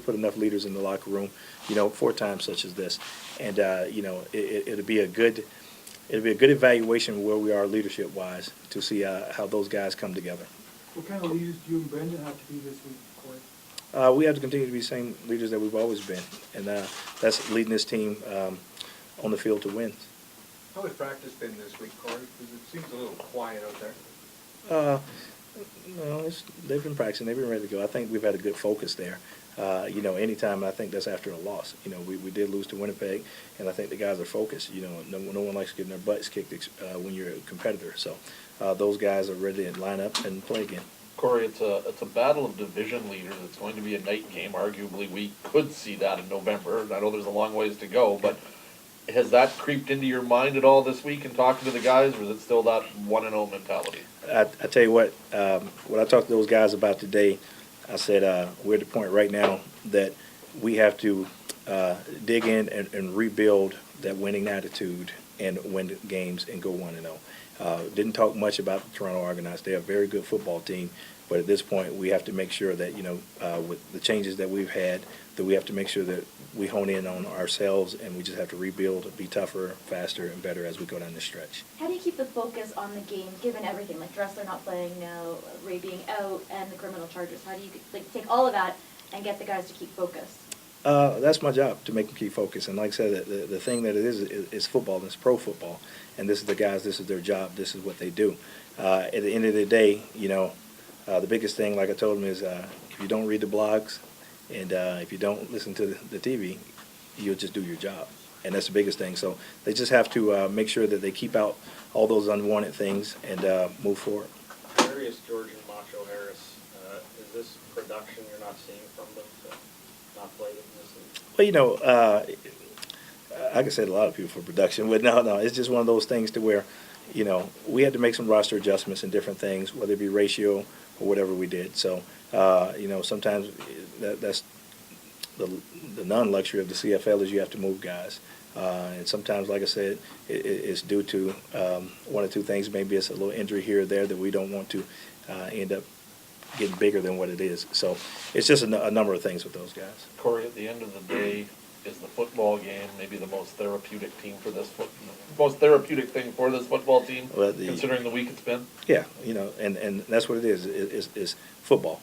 put enough leaders in the locker room, for times such as this. And, it'll be a good evaluation where we are leadership-wise to see how those guys come together. What kind of leaders do you and Brendan have to be this week, Corey? We have to continue to be the same leaders that we've always been, and that's leading this team on the field to win. How has practice been this week, Corey? Because it seems a little quiet out there. No, they've been practicing. They've been ready to go. I think we've had a good focus there. Anytime, I think that's after a loss. We did lose to Winnipeg, and I think the guys are focused. No one likes getting their butts kicked when you're a competitor. So those guys are ready to line up and play again. Corey, it's a battle of division leaders. It's going to be a night game. Arguably, we could see that in November. I know there's a long ways to go, but has that creeped into your mind at all this week in talking to the guys, or is it still that 1-0 mentality? I tell you what I talked to those guys about today, I said we're at the point right now that we have to dig in and rebuild that winning attitude and win games and go 1-0. Didn't talk much about the Toronto Argonauts. They're a very good football team, but at this point we have to make sure that with the changes that we've had, that we have to make sure that we hone in on ourselves, and we just have to rebuild, be tougher, faster, and better as we go down this stretch. How do you keep the focus on the game, given everything, like Dressler not playing now, Ray being out, and the criminal charges? How do you take all of that and get the guys to keep focused? That's my job, to make them keep focused. And like I said, the thing that it is football, and it's pro football. And this is the guys, this is their job, this is what they do. At the end of the day, the biggest thing, like I told them, is if you don't read the blogs and if you don't listen to the TV, you'll just do your job. And that's the biggest thing. So they just have to make sure that they keep out all those unwanted things and move forward. Darius George and Macho Harris, is this production you're not seeing from them to not play in this league? Well, like I said, a lot of people for production, but no, it's just one of those things to where, we had to make some roster adjustments and different things, whether it be ratio or whatever we did. So, sometimes that's the non-luxury of the CFL is you have to move guys. And sometimes, like I said, it's due to one or two things. Maybe it's a little injury here or there that we don't want to end up getting bigger than what it is. So it's just a number of things with those guys. Corey, at the end of the day, is the football game maybe the most therapeutic thing for this football team, considering the week it's been? Yeah, and that's what it is. It's football.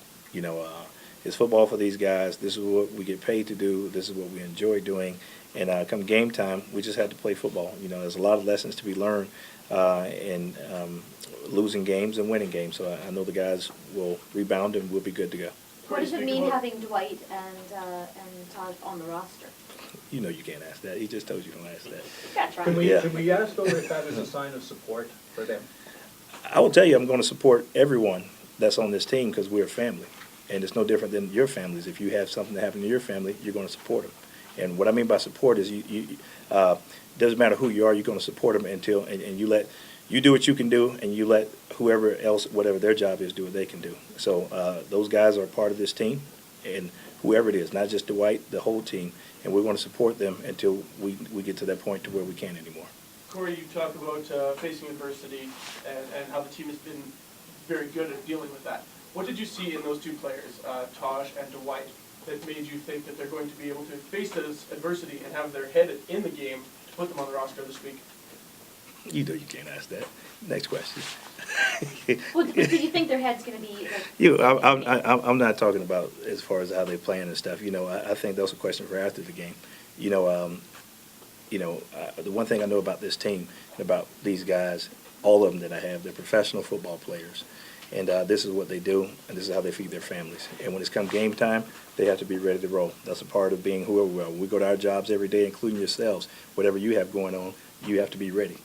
It's football for these guys. This is what we get paid to do. This is what we enjoy doing. And come game time, we just have to play football. There's a lot of lessons to be learned in losing games and winning games. So I know the guys will rebound and we'll be good to go. What does it mean having Dwight and Todd on the roster? You can't ask that. He just told you don't ask that. Gotta try. Can we ask, though, if that is a sign of support for them? I will tell you, I'm going to support everyone that's on this team because we're a family. And it's no different than your families. If you have something that happen to your family, you're going to support them. And what I mean by support is doesn't matter who you are, you're going to support them and you do what you can do, and you let whoever else, whatever their job is, do what they can do. So those guys are part of this team, and whoever it is, not just Dwight, the whole team, and we're going to support them until we get to that point to where we can't anymore. Corey, you talk about facing adversity and how the team has been very good at dealing with that. What did you see in those two players, Tosh and Dwight, that made you think that they're going to be able to face this adversity and have their head in the game to put them on the roster this week? You can't ask that. Next question. Well, do you think their head's going to be I'm not talking about as far as how they playing and stuff. I think those are questions for after the game. The one thing I know about this team, about these guys, all of them that I have, they're professional football players. And this is what they do, and this is how they feed their families. And when it's come game time, they have to be ready to roll. That's a part of being whoever we are. When we go to our jobs every day, including yourselves, whatever you have going on, you have to be ready.